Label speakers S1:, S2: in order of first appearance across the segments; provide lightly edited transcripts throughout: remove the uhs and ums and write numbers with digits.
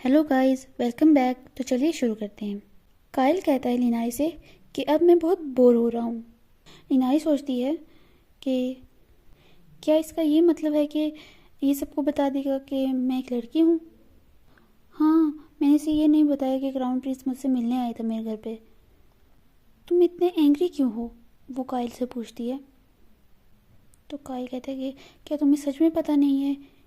S1: Hello guys, welcome back. तो चलिए शुरू करते हैं। काइल कहता है लिनाई से कि अब मैं बहुत बोर हो रहा हूँ। लिनाई सोचती है कि क्या इसका ये मतलब है कि ये सबको बता देगा कि मैं एक लड़की हूँ। हाँ, मैंने इसे ये नहीं बताया कि क्राउन प्रिंस मुझसे मिलने आया था मेरे घर पे। तुम इतने एंग्री क्यों हो, वो काइल से पूछती है। तो काइल कहता है कि क्या तुम्हें सच में पता नहीं है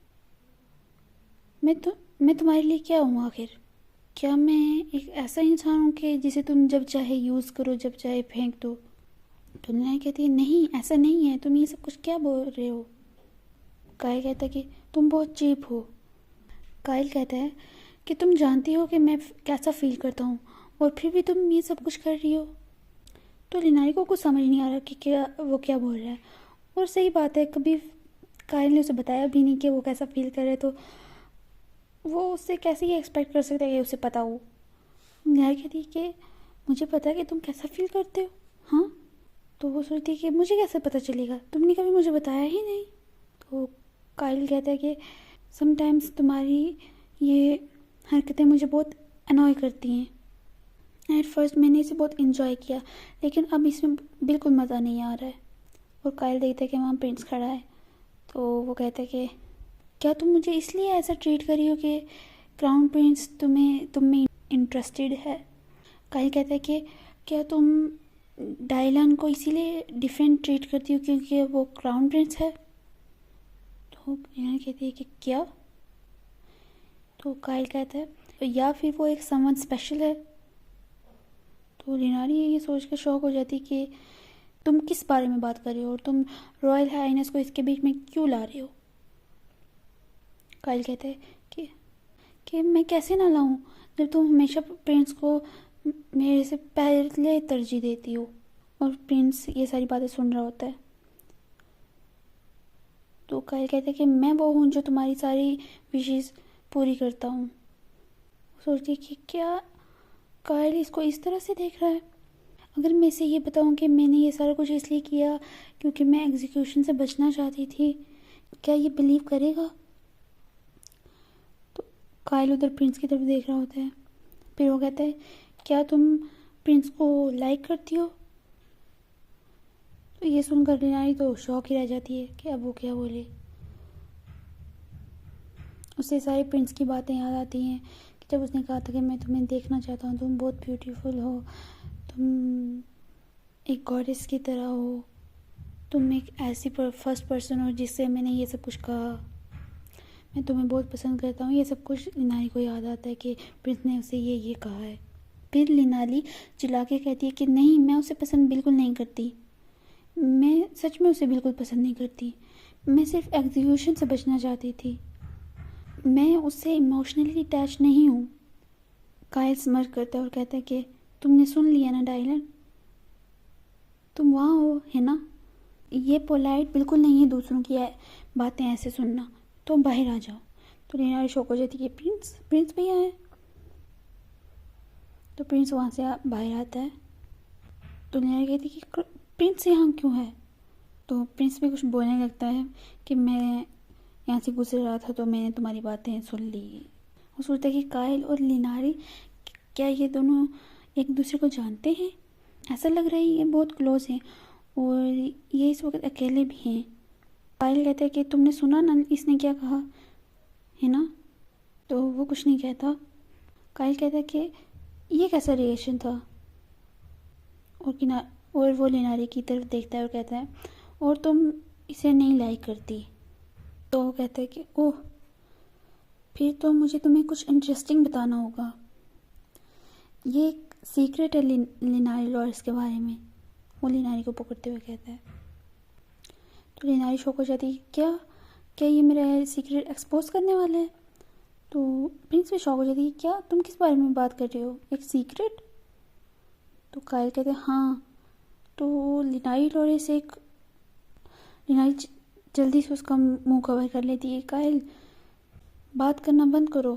S1: मैं तुम्हारे लिए क्या हूँ आखिर। क्या मैं एक ऐसा इंसान हूँ कि जिसे तुम जब चाहे यूज़ करो, जब चाहे फेंक दो। तो नैना कहती है नहीं, ऐसा नहीं है, तुम ये सब कुछ क्या बोल रहे हो। कायल कहता है कि तुम बहुत चीप हो। कायल कहता है कि तुम जानती हो कि मैं कैसा फील करता हूँ और फिर भी तुम ये सब कुछ कर रही हो। तो लिनारी को कुछ समझ नहीं आ रहा कि वो क्या बोल रहा है। और सही बात है, कभी कायल ने उसे बताया भी नहीं कि वो कैसा फील कर रहा है, तो वो उससे कैसे ये एक्सपेक्ट कर सकता है कि उसे पता हो। लिनारी कहती है कि मुझे पता है कि तुम कैसा फील करते हो। हाँ, तो वो सोचती है कि मुझे कैसे पता चलेगा, तुमने कभी मुझे बताया ही नहीं। तो काइल कहता है कि समटाइम्स तुम्हारी ये हरकतें मुझे बहुत अनॉय करती हैं। एट फर्स्ट मैंने इसे बहुत इन्जॉय किया, लेकिन अब इसमें बिल्कुल मज़ा नहीं आ रहा है। और काइल देखता है कि वहाँ प्रिंस खड़ा है। तो वो कहता है कि क्या तुम मुझे इसलिए ऐसा ट्रीट करी हो कि क्राउन प्रिंस तुम में इंटरेस्टेड है। काइल कहता है कि क्या तुम डायलान को इसीलिए डिफरेंट ट्रीट करती हो क्योंकि वो क्राउन प्रिंस है। तो रियाना कहती है कि क्या। तो काइल कहता है या फिर वो एक समवन स्पेशल है। तो लिनारी ये सोच कर शॉक हो जाती कि तुम किस बारे में बात कर रहे हो और तुम रॉयल हाइनेस को इसके बीच में क्यों ला रहे हो। काइल कहता है कि मैं कैसे ना लाऊं जब तुम हमेशा प्रिंस को मेरे से पहले तरजीह देती हो। और प्रिंस ये सारी बातें सुन रहा होता है। तो काइल कहता है कि मैं वो हूँ जो तुम्हारी सारी विशेष पूरी करता हूँ। सोचती है कि क्या काइल इसको इस तरह से देख रहा है। अगर मैं इसे ये बताऊँ कि मैंने ये सारा कुछ इसलिए किया क्योंकि मैं एग्जीक्यूशन से बचना चाहती थी, क्या ये बिलीव करेगा। तो काइल उधर प्रिंस की तरफ देख रहा होता है। फिर वो कहता है क्या तुम प्रिंस को लाइक करती हो। तो ये सुनकर लिनारी तो शौक ही रह जाती है कि अब वो क्या बोले। उससे सारी प्रिंस की बातें याद आती हैं कि जब उसने कहा था कि मैं तुम्हें देखना चाहता हूँ, तुम बहुत ब्यूटीफुल हो, तुम एक गॉडेस की तरह हो, तुम एक ऐसी फर्स्ट पर्सन हो जिससे मैंने ये सब कुछ कहा, मैं तुम्हें बहुत पसंद करता हूँ। ये सब कुछ लिनारी को याद आता है कि प्रिंस ने उसे ये कहा है। फिर लिनारी चिल्ला के कहती है कि नहीं, मैं उसे पसंद बिल्कुल नहीं करती, मैं सच में उसे बिल्कुल पसंद नहीं करती, मैं सिर्फ एग्जीक्यूशन से बचना चाहती थी, मैं उससे इमोशनली अटैच नहीं हूँ। कायल स्मर करता है और कहता है कि तुमने सुन लिया ना डायलन, तुम वहाँ हो है ना। ये पोलाइट बिल्कुल नहीं है दूसरों की बातें ऐसे सुनना, तुम बाहर आ जाओ। तो लिनारी शौक हो जाती है कि प्रिंस प्रिंस भैया है। तो प्रिंस वहाँ से बाहर आता है। तो लिनारी कहती है कि प्रिंस यहाँ क्यों है। तो प्रिंस भी कुछ बोलने लगता है कि मैं यहाँ से गुजर रहा था तो मैंने तुम्हारी बातें सुन ली। वो सोचता है कि कायल और लिनारी क्या ये दोनों एक दूसरे को जानते हैं। ऐसा लग रहा है ये बहुत क्लोज हैं और ये इस वक्त अकेले भी हैं। कायल कहता है कि तुमने सुना ना इसने क्या कहा है ना। तो वो कुछ नहीं कहता। कायल कहता है कि ये कैसा रिएक्शन था। और वो लिनारी की तरफ देखता है और कहता है और तुम इसे नहीं लाइक करती। तो वो कहता है कि ओह, फिर तो मुझे तुम्हें कुछ इंटरेस्टिंग बताना होगा। ये एक सीक्रेट है लिनारी लॉरेंस के बारे में, वो लिनारी को पकड़ते हुए कहता है। तो लिनारी शौक हो जाती है क्या क्या ये मेरा सीक्रेट एक्सपोज करने वाला है। तो प्रिंस भी शौक हो जाती है क्या तुम किस बारे में बात कर रहे हो, एक सीक्रेट। तो कायल कहते हैं हाँ। तो लिनारी जल्दी से उसका मुंह कवर कर लेती है। कायल बात करना बंद करो।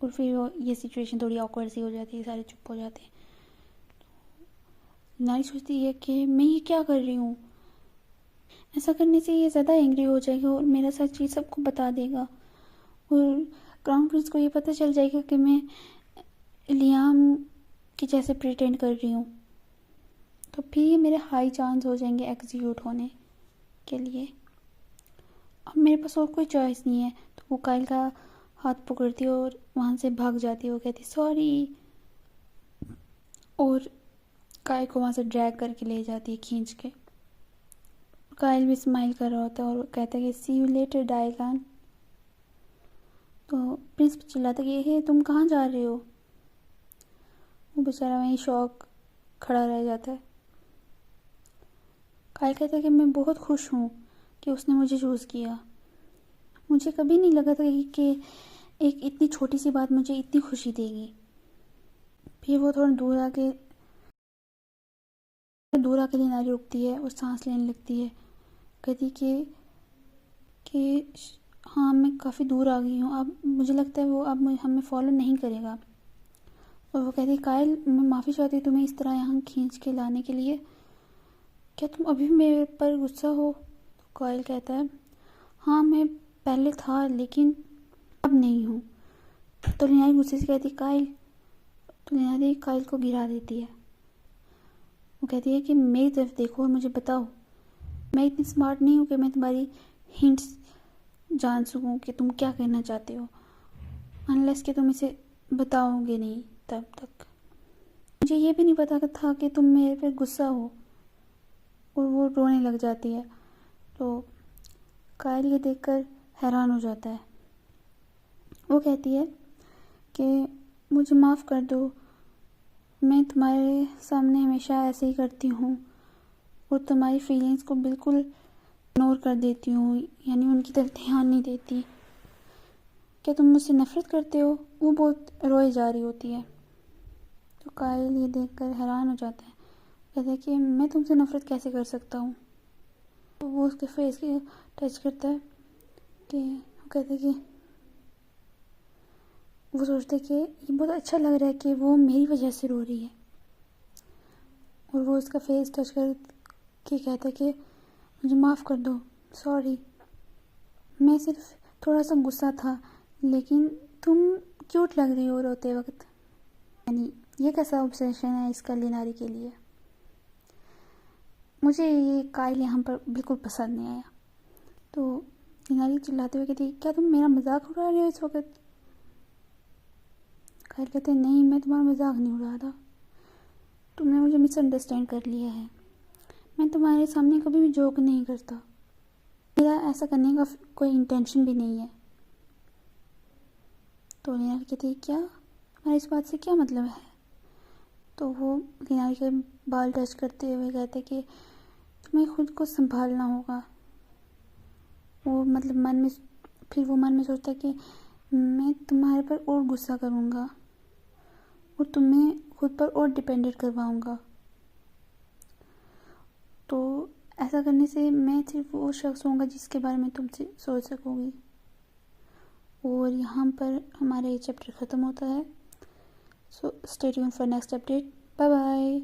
S1: और फिर ये सिचुएशन थोड़ी ऑकवर्ड सी हो जाती है, सारे चुप हो जाते हैं। नारी सोचती है कि मैं ये क्या कर रही हूँ, ऐसा करने से ये ज़्यादा एंग्री हो जाएगा और मेरा सच ये सबको बता देगा और क्राउन प्रिंस को ये पता चल जाएगा कि मैं लियाम की जैसे प्रिटेंड कर रही हूँ, तो फिर ये मेरे हाई चांस हो जाएंगे एग्जीक्यूट होने के लिए। अब मेरे पास और कोई चॉइस नहीं है। तो वो काइल का हाथ पकड़ती है और वहाँ से भाग जाती है। वो कहती सॉरी, और काइल को वहाँ से ड्रैग करके ले जाती है खींच के। काइल भी स्माइल कर रहा होता है और कहता है कि सी यू लेटर डायगान। तो प्रिंस चिल्लाता है कि हे तुम कहाँ जा रहे हो। वो बेचारा वहीं शॉक खड़ा रह जाता है। काइल कहता है कि मैं बहुत खुश हूँ कि उसने मुझे चूज़ किया। मुझे कभी नहीं लगा था कि एक इतनी छोटी सी बात मुझे इतनी खुशी देगी। फिर वो थोड़ा दूर आके लिनारी रुकती है और सांस लेने लगती है। कहती कि हाँ मैं काफ़ी दूर आ गई हूँ, अब मुझे लगता है वो अब हमें फॉलो नहीं करेगा। और वो कहती काइल मैं माफ़ी चाहती हूँ तुम्हें इस तरह यहाँ खींच के लाने के लिए। क्या तुम अभी भी मेरे पर गुस्सा हो। तो काइल कहता है हाँ मैं पहले था लेकिन अब नहीं हूँ। तो लिनारी गुस्से से कहती काइल। तो लिनारी काइल को गिरा देती है। वो कहती है कि मेरी तरफ देखो और मुझे बताओ। मैं इतनी स्मार्ट नहीं हूँ कि मैं तुम्हारी हिंट्स जान सकूँ कि तुम क्या कहना चाहते हो, अनलेस कि तुम इसे बताओगे नहीं तब तक। मुझे ये भी नहीं पता था कि तुम मेरे पे गुस्सा हो। और वो रोने लग जाती है। तो काइल ये देखकर हैरान हो जाता है। वो कहती है कि मुझे माफ़ कर दो, मैं तुम्हारे सामने हमेशा ऐसे ही करती हूँ और तुम्हारी फीलिंग्स को बिल्कुल इग्नोर कर देती हूँ, यानी उनकी तरफ ध्यान नहीं देती। क्या तुम मुझसे नफ़रत करते हो। वो बहुत रोए जा रही होती है। तो काइल ये देखकर हैरान हो जाता है। कहता है कि मैं तुमसे नफ़रत कैसे कर सकता हूँ। तो वो उसके फेस के टच करता है कि वो कहता है कि वो सोचते कि ये बहुत अच्छा लग रहा है कि वो मेरी वजह से रो रही है। और वो उसका फेस टच कर के कहता है कि मुझे माफ़ कर दो, सॉरी, मैं सिर्फ थोड़ा सा गुस्सा था, लेकिन तुम क्यूट लग रही हो रोते वक्त। यानी ये कैसा ऑब्सेशन है इसका लिनारी के लिए। मुझे ये काइल यहाँ पर बिल्कुल पसंद नहीं आया। तो लिनारी चिल्लाते हुए कहती क्या तुम मेरा मजाक उड़ा रहे हो इस वक्त। काइल कहते नहीं मैं तुम्हारा मजाक नहीं उड़ा रहा, तुमने मुझे मिसअंडरस्टैंड कर लिया है। मैं तुम्हारे सामने कभी भी जोक नहीं करता, मेरा ऐसा करने का कोई इंटेंशन भी नहीं है। तो लिनारी कहती क्या तुम्हारा इस बात से क्या मतलब है। तो वो लिनारी के बाल टच करते हुए कहते कि तुम्हें खुद को संभालना होगा। वो मतलब मन में सोचता है कि मैं तुम्हारे पर और गुस्सा करूँगा और तुम्हें खुद पर और डिपेंडेंट करवाऊँगा। तो ऐसा करने से मैं सिर्फ वो शख्स होऊंगा जिसके बारे में तुमसे सोच सकोगी। और यहाँ पर हमारा ये चैप्टर ख़त्म होता है। So stay tuned for next update. Bye bye.